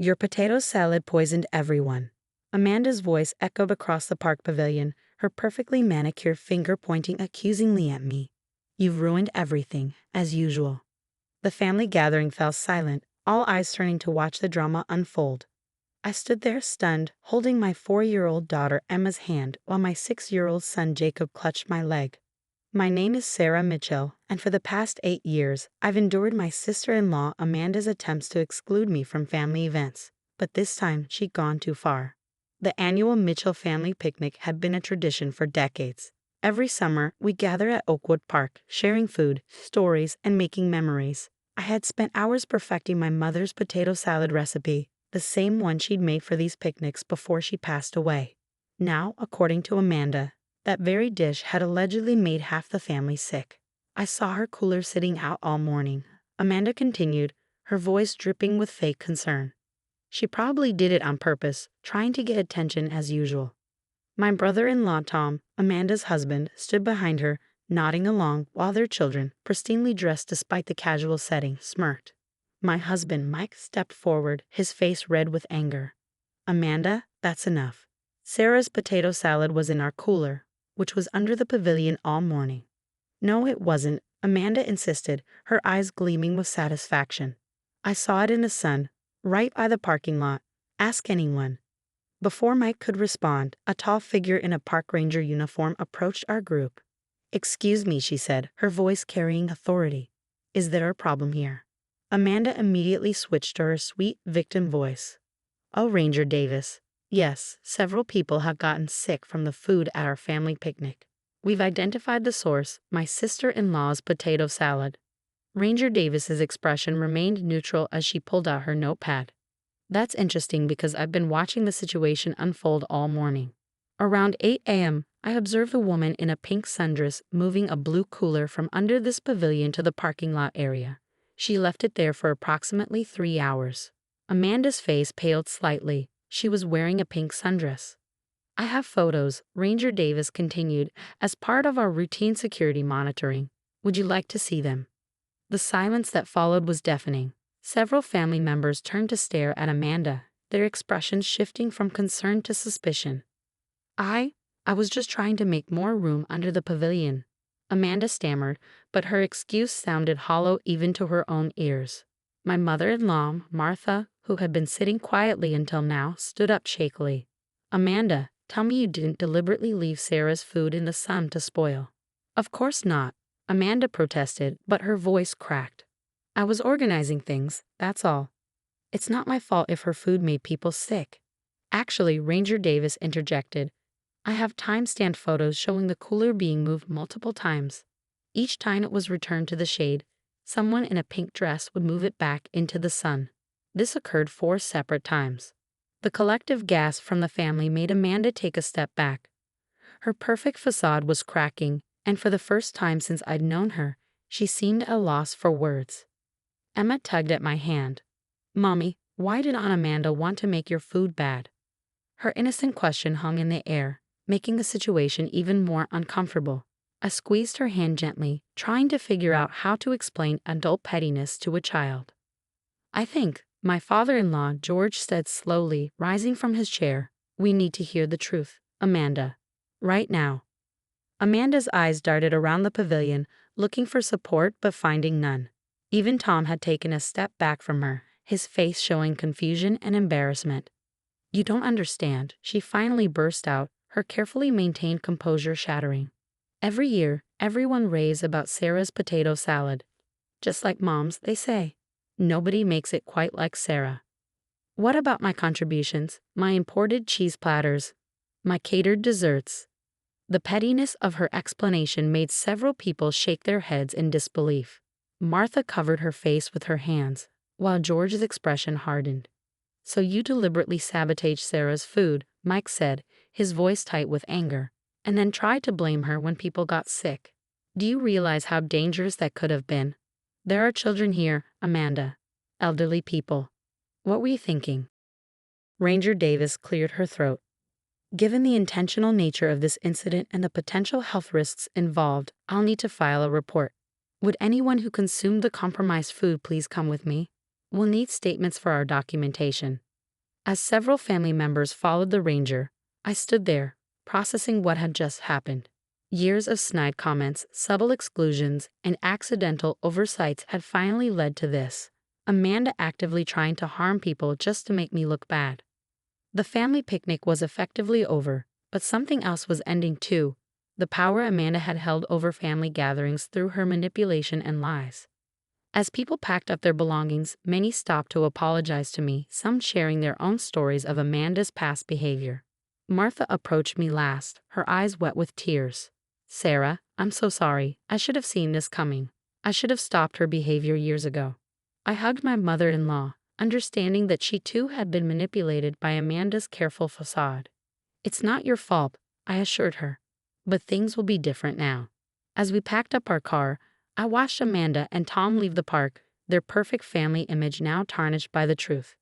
Your potato salad poisoned everyone. Amanda's voice echoed across the park pavilion, her perfectly manicured finger pointing accusingly at me. You've ruined everything, as usual. The family gathering fell silent, all eyes turning to watch the drama unfold. I stood there stunned, holding my 4-year-old daughter Emma's hand while my 6-year-old son Jacob clutched my leg. My name is Sarah Mitchell, and for the past 8 years, I've endured my sister-in-law Amanda's attempts to exclude me from family events, but this time she'd gone too far. The annual Mitchell family picnic had been a tradition for decades. Every summer, we gather at Oakwood Park, sharing food, stories, and making memories. I had spent hours perfecting my mother's potato salad recipe, the same one she'd made for these picnics before she passed away. Now, according to Amanda, that very dish had allegedly made half the family sick. I saw her cooler sitting out all morning. Amanda continued, her voice dripping with fake concern. She probably did it on purpose, trying to get attention as usual. My brother-in-law Tom, Amanda's husband, stood behind her, nodding along while their children, pristinely dressed despite the casual setting, smirked. My husband, Mike, stepped forward, his face red with anger. Amanda, that's enough. Sarah's potato salad was in our cooler, which was under the pavilion all morning. No, it wasn't, Amanda insisted, her eyes gleaming with satisfaction. I saw it in the sun, right by the parking lot. Ask anyone. Before Mike could respond, a tall figure in a park ranger uniform approached our group. Excuse me, she said, her voice carrying authority. Is there a problem here? Amanda immediately switched to her sweet victim voice. Oh, Ranger Davis. Yes, several people have gotten sick from the food at our family picnic. We've identified the source, my sister-in-law's potato salad. Ranger Davis's expression remained neutral as she pulled out her notepad. That's interesting because I've been watching the situation unfold all morning. Around 8 a.m., I observed a woman in a pink sundress moving a blue cooler from under this pavilion to the parking lot area. She left it there for approximately 3 hours. Amanda's face paled slightly. She was wearing a pink sundress. I have photos, Ranger Davis continued, as part of our routine security monitoring. Would you like to see them? The silence that followed was deafening. Several family members turned to stare at Amanda, their expressions shifting from concern to suspicion. I was just trying to make more room under the pavilion, Amanda stammered, but her excuse sounded hollow even to her own ears. My mother-in-law, Martha, who had been sitting quietly until now, stood up shakily. Amanda, tell me you didn't deliberately leave Sarah's food in the sun to spoil. Of course not, Amanda protested, but her voice cracked. I was organizing things, that's all. It's not my fault if her food made people sick. Actually, Ranger Davis interjected. I have time-stamped photos showing the cooler being moved multiple times. Each time it was returned to the shade, someone in a pink dress would move it back into the sun. This occurred 4 separate times. The collective gasp from the family made Amanda take a step back. Her perfect facade was cracking, and for the first time since I'd known her, she seemed at a loss for words. Emma tugged at my hand. Mommy, why did Aunt Amanda want to make your food bad? Her innocent question hung in the air, making the situation even more uncomfortable. I squeezed her hand gently, trying to figure out how to explain adult pettiness to a child. I think, my father-in-law George said slowly, rising from his chair, we need to hear the truth, Amanda. Right now. Amanda's eyes darted around the pavilion, looking for support but finding none. Even Tom had taken a step back from her, his face showing confusion and embarrassment. You don't understand, she finally burst out, her carefully maintained composure shattering. Every year, everyone raves about Sarah's potato salad. Just like Mom's, they say. Nobody makes it quite like Sarah. What about my contributions, my imported cheese platters, my catered desserts? The pettiness of her explanation made several people shake their heads in disbelief. Martha covered her face with her hands, while George's expression hardened. So you deliberately sabotaged Sarah's food, Mike said, his voice tight with anger, and then tried to blame her when people got sick. Do you realize how dangerous that could have been? There are children here, Amanda. Elderly people. What were you thinking? Ranger Davis cleared her throat. Given the intentional nature of this incident and the potential health risks involved, I'll need to file a report. Would anyone who consumed the compromised food please come with me? We'll need statements for our documentation. As several family members followed the ranger, I stood there, processing what had just happened. Years of snide comments, subtle exclusions, and accidental oversights had finally led to this. Amanda actively trying to harm people just to make me look bad. The family picnic was effectively over, but something else was ending too. The power Amanda had held over family gatherings through her manipulation and lies. As people packed up their belongings, many stopped to apologize to me, some sharing their own stories of Amanda's past behavior. Martha approached me last, her eyes wet with tears. "Sarah, I'm so sorry. I should have seen this coming. I should have stopped her behavior years ago." I hugged my mother-in-law, understanding that she too had been manipulated by Amanda's careful facade. "It's not your fault," I assured her. "But things will be different now." As we packed up our car, I watched Amanda and Tom leave the park, their perfect family image now tarnished by the truth.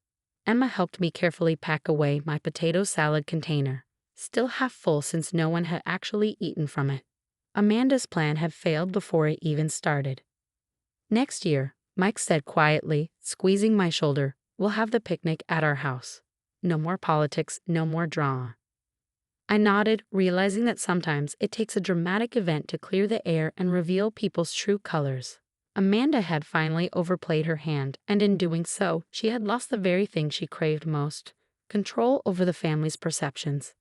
Emma helped me carefully pack away my potato salad container, still half full since no one had actually eaten from it. Amanda's plan had failed before it even started. "Next year," Mike said quietly, squeezing my shoulder, "we'll have the picnic at our house. No more politics, no more drama." I nodded, realizing that sometimes it takes a dramatic event to clear the air and reveal people's true colors. Amanda had finally overplayed her hand, and in doing so, she had lost the very thing she craved most: control over the family's perceptions.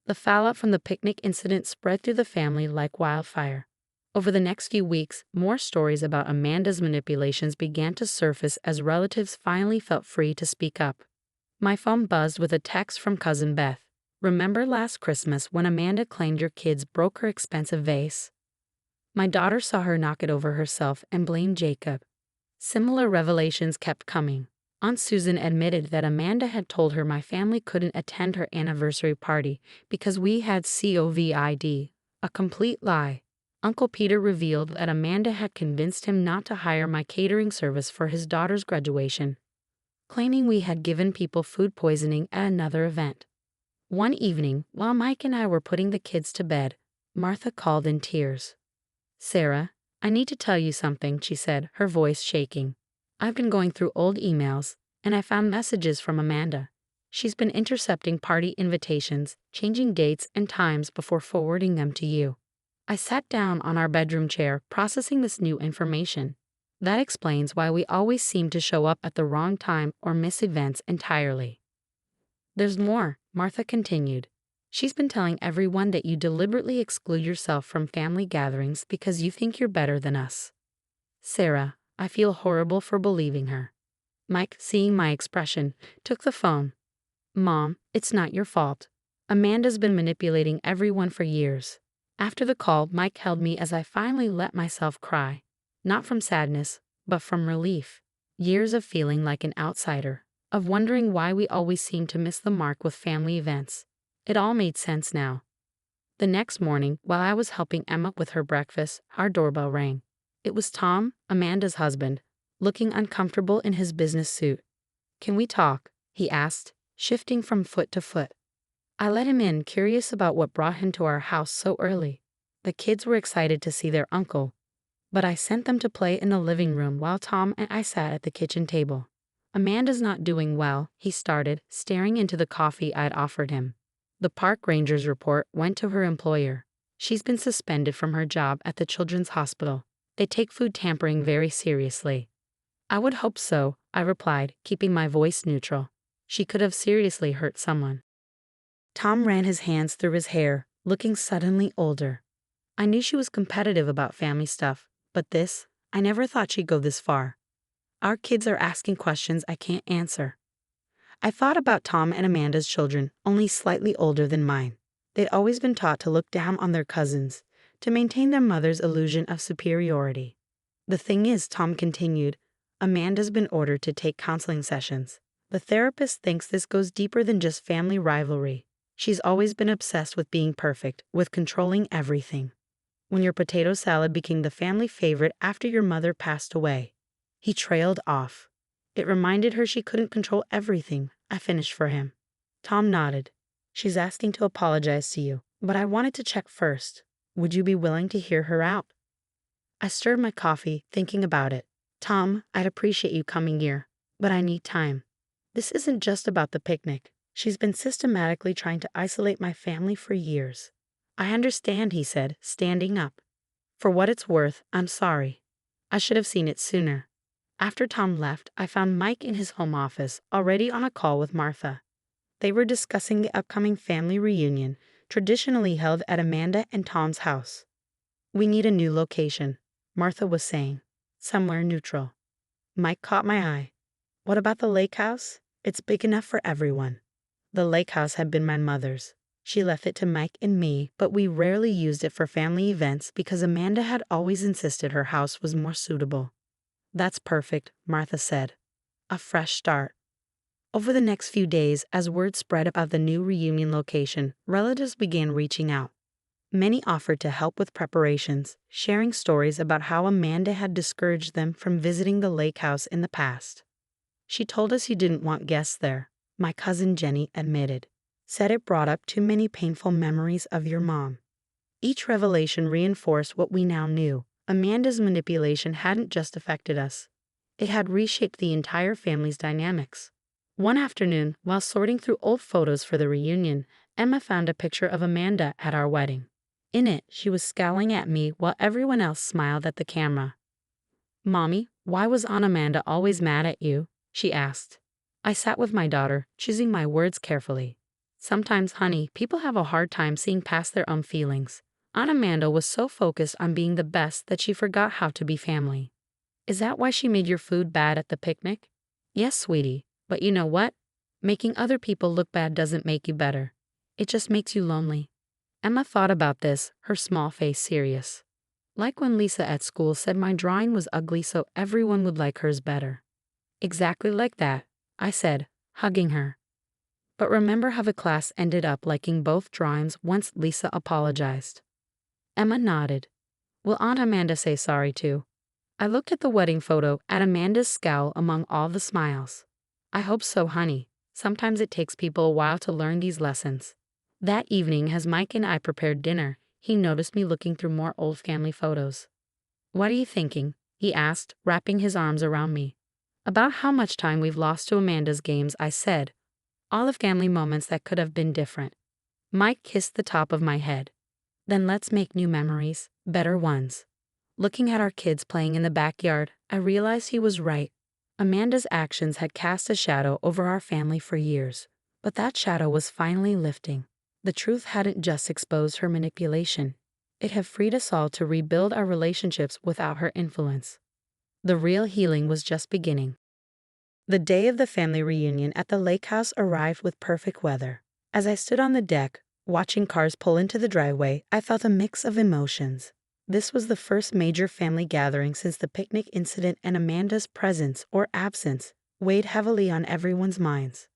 The fallout from the picnic incident spread through the family like wildfire. Over the next few weeks, more stories about Amanda's manipulations began to surface as relatives finally felt free to speak up. My phone buzzed with a text from Cousin Beth. "Remember last Christmas when Amanda claimed your kids broke her expensive vase? My daughter saw her knock it over herself and blamed Jacob." Similar revelations kept coming. Aunt Susan admitted that Amanda had told her my family couldn't attend her anniversary party because we had COVID, a complete lie. Uncle Peter revealed that Amanda had convinced him not to hire my catering service for his daughter's graduation, claiming we had given people food poisoning at another event. One evening, while Mike and I were putting the kids to bed, Martha called in tears. "Sarah, I need to tell you something," she said, her voice shaking. "I've been going through old emails, and I found messages from Amanda. She's been intercepting party invitations, changing dates and times before forwarding them to you." I sat down on our bedroom chair, processing this new information. That explains why we always seem to show up at the wrong time or miss events entirely. "There's more," Martha continued. "She's been telling everyone that you deliberately exclude yourself from family gatherings because you think you're better than us." Sarah, I feel horrible for believing her. Mike, seeing my expression, took the phone. "Mom, it's not your fault. Amanda's been manipulating everyone for years." After the call, Mike held me as I finally let myself cry. Not from sadness, but from relief. Years of feeling like an outsider, of wondering why we always seem to miss the mark with family events. It all made sense now. The next morning, while I was helping Emma with her breakfast, our doorbell rang. It was Tom, Amanda's husband, looking uncomfortable in his business suit. "Can we talk?" he asked, shifting from foot to foot. I let him in, curious about what brought him to our house so early. The kids were excited to see their uncle, but I sent them to play in the living room while Tom and I sat at the kitchen table. "Amanda's not doing well," he started, staring into the coffee I'd offered him. "The park ranger's report went to her employer. She's been suspended from her job at the children's hospital. They take food tampering very seriously." "I would hope so," I replied, keeping my voice neutral. "She could have seriously hurt someone." Tom ran his hands through his hair, looking suddenly older. "I knew she was competitive about family stuff, but this, I never thought she'd go this far. Our kids are asking questions I can't answer." I thought about Tom and Amanda's children, only slightly older than mine. They'd always been taught to look down on their cousins, to maintain their mother's illusion of superiority. "The thing is," Tom continued, "Amanda's been ordered to take counseling sessions. The therapist thinks this goes deeper than just family rivalry. She's always been obsessed with being perfect, with controlling everything. When your potato salad became the family favorite after your mother passed away." He trailed off. "It reminded her she couldn't control everything," I finished for him. Tom nodded. "She's asking to apologize to you, but I wanted to check first. Would you be willing to hear her out?" I stirred my coffee, thinking about it. "Tom, I'd appreciate you coming here, but I need time. This isn't just about the picnic. She's been systematically trying to isolate my family for years. I understand, he said, standing up. For what it's worth, I'm sorry. I should have seen it sooner. After Tom left, I found Mike in his home office, already on a call with Martha. They were discussing the upcoming family reunion, traditionally held at Amanda and Tom's house. We need a new location, Martha was saying. Somewhere neutral. Mike caught my eye. What about the lake house? It's big enough for everyone. The lake house had been my mother's. She left it to Mike and me, but we rarely used it for family events because Amanda had always insisted her house was more suitable. That's perfect, Martha said. A fresh start. Over the next few days, as word spread about the new reunion location, relatives began reaching out. Many offered to help with preparations, sharing stories about how Amanda had discouraged them from visiting the lake house in the past. She told us you didn't want guests there, my cousin Jenny admitted. Said it brought up too many painful memories of your mom. Each revelation reinforced what we now knew. Amanda's manipulation hadn't just affected us. It had reshaped the entire family's dynamics. One afternoon, while sorting through old photos for the reunion, Emma found a picture of Amanda at our wedding. In it, she was scowling at me while everyone else smiled at the camera. "Mommy, why was Aunt Amanda always mad at you?" she asked. I sat with my daughter, choosing my words carefully. Sometimes, honey, people have a hard time seeing past their own feelings. Aunt Amanda was so focused on being the best that she forgot how to be family. Is that why she made your food bad at the picnic? Yes, sweetie, but you know what? Making other people look bad doesn't make you better. It just makes you lonely. Emma thought about this, her small face serious. Like when Lisa at school said my drawing was ugly so everyone would like hers better. Exactly like that, I said, hugging her. But remember how the class ended up liking both drawings once Lisa apologized? Emma nodded. Will Aunt Amanda say sorry too? I looked at the wedding photo, at Amanda's scowl among all the smiles. I hope so, honey. Sometimes it takes people a while to learn these lessons. That evening, as Mike and I prepared dinner, he noticed me looking through more old family photos. What are you thinking? He asked, wrapping his arms around me. About how much time we've lost to Amanda's games, I said. All the family moments that could have been different. Mike kissed the top of my head. Then let's make new memories, better ones. Looking at our kids playing in the backyard, I realized he was right. Amanda's actions had cast a shadow over our family for years, but that shadow was finally lifting. The truth hadn't just exposed her manipulation. It had freed us all to rebuild our relationships without her influence. The real healing was just beginning. The day of the family reunion at the lake house arrived with perfect weather. As I stood on the deck, watching cars pull into the driveway, I felt a mix of emotions. This was the first major family gathering since the picnic incident, and Amanda's presence or absence weighed heavily on everyone's minds.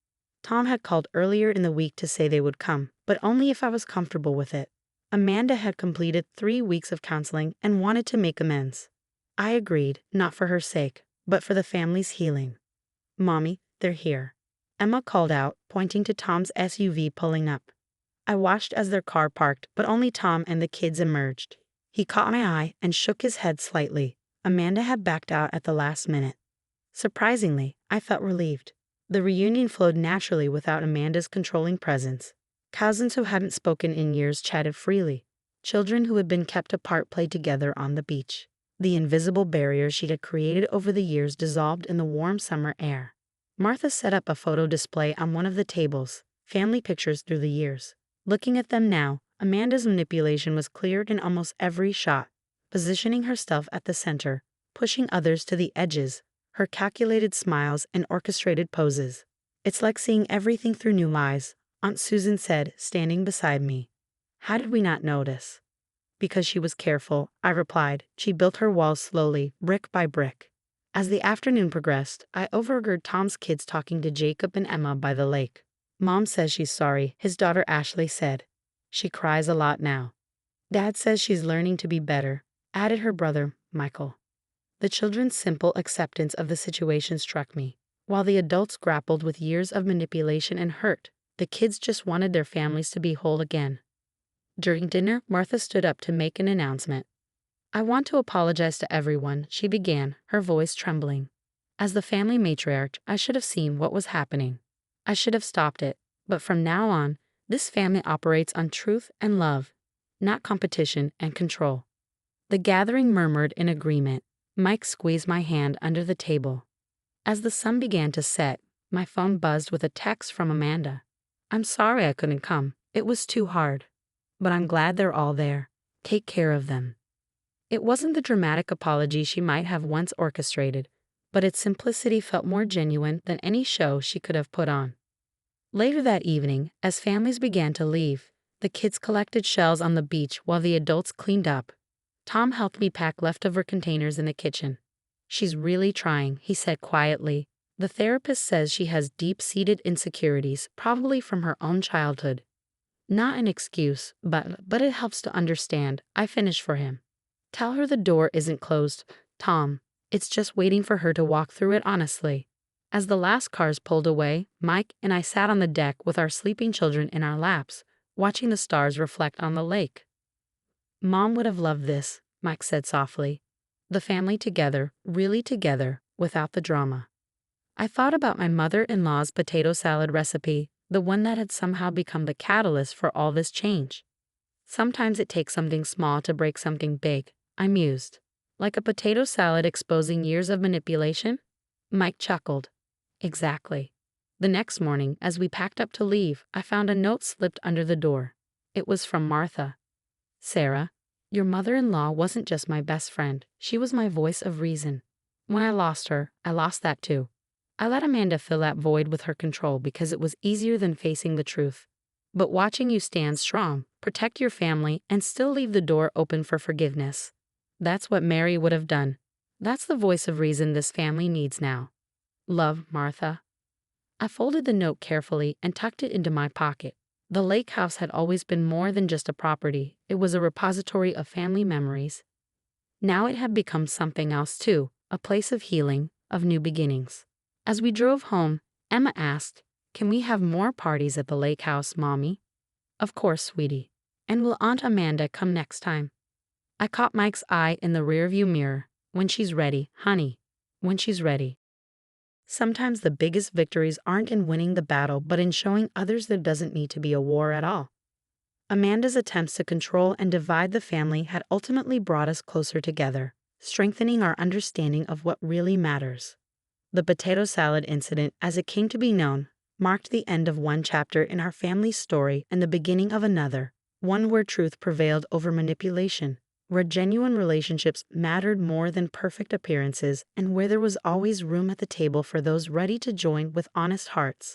Tom had called earlier in the week to say they would come, but only if I was comfortable with it. Amanda had completed 3 weeks of counseling and wanted to make amends. I agreed, not for her sake, but for the family's healing. Mommy, they're here, Emma called out, pointing to Tom's SUV pulling up. I watched as their car parked, but only Tom and the kids emerged. He caught my eye and shook his head slightly. Amanda had backed out at the last minute. Surprisingly, I felt relieved. The reunion flowed naturally without Amanda's controlling presence. Cousins who hadn't spoken in years chatted freely. Children who had been kept apart played together on the beach. The invisible barrier she had created over the years dissolved in the warm summer air. Martha set up a photo display on one of the tables, family pictures through the years. Looking at them now, Amanda's manipulation was clear in almost every shot, positioning herself at the center, pushing others to the edges, her calculated smiles and orchestrated poses. It's like seeing everything through new eyes, Aunt Susan said, standing beside me. How did we not notice? Because she was careful, I replied. She built her walls slowly, brick by brick. As the afternoon progressed, I overheard Tom's kids talking to Jacob and Emma by the lake. Mom says she's sorry, his daughter Ashley said. She cries a lot now. Dad says she's learning to be better, added her brother, Michael. The children's simple acceptance of the situation struck me. While the adults grappled with years of manipulation and hurt, the kids just wanted their families to be whole again. During dinner, Martha stood up to make an announcement. I want to apologize to everyone, she began, her voice trembling. As the family matriarch, I should have seen what was happening. I should have stopped it, but from now on, this family operates on truth and love, not competition and control. The gathering murmured in agreement. Mike squeezed my hand under the table. As the sun began to set, my phone buzzed with a text from Amanda. "I'm sorry I couldn't come. It was too hard. But I'm glad they're all there. Take care of them." It wasn't the dramatic apology she might have once orchestrated, but its simplicity felt more genuine than any show she could have put on. Later that evening, as families began to leave, the kids collected shells on the beach while the adults cleaned up. Tom helped me pack leftover containers in the kitchen. "She's really trying," he said quietly. "The therapist says she has deep-seated insecurities, probably from her own childhood." Not an excuse, but it helps to understand. I finished for him. "Tell her the door isn't closed, Tom. It's just waiting for her to walk through it honestly." As the last cars pulled away, Mike and I sat on the deck with our sleeping children in our laps, watching the stars reflect on the lake. "Mom would have loved this," Mike said softly. The family together, really together, without the drama. I thought about my mother-in-law's potato salad recipe, the one that had somehow become the catalyst for all this change. "Sometimes it takes something small to break something big," I mused. "Like a potato salad exposing years of manipulation?" Mike chuckled. "Exactly." The next morning, as we packed up to leave, I found a note slipped under the door. It was from Martha. "Sarah, your mother-in-law wasn't just my best friend, she was my voice of reason. When I lost her, I lost that too. I let Amanda fill that void with her control because it was easier than facing the truth. But watching you stand strong, protect your family, and still leave the door open for forgiveness. That's what Mary would have done. That's the voice of reason this family needs now. Love, Martha." I folded the note carefully and tucked it into my pocket. The lake house had always been more than just a property. It was a repository of family memories. Now it had become something else too, a place of healing, of new beginnings. As we drove home, Emma asked, "Can we have more parties at the lake house, Mommy?" "Of course, sweetie. And will Aunt Amanda come next time?" I caught Mike's eye in the rearview mirror. "When she's ready, honey. When she's ready." Sometimes the biggest victories aren't in winning the battle, but in showing others there doesn't need to be a war at all. Amanda's attempts to control and divide the family had ultimately brought us closer together, strengthening our understanding of what really matters. The potato salad incident, as it came to be known, marked the end of one chapter in our family's story and the beginning of another, one where truth prevailed over manipulation, where genuine relationships mattered more than perfect appearances, and where there was always room at the table for those ready to join with honest hearts.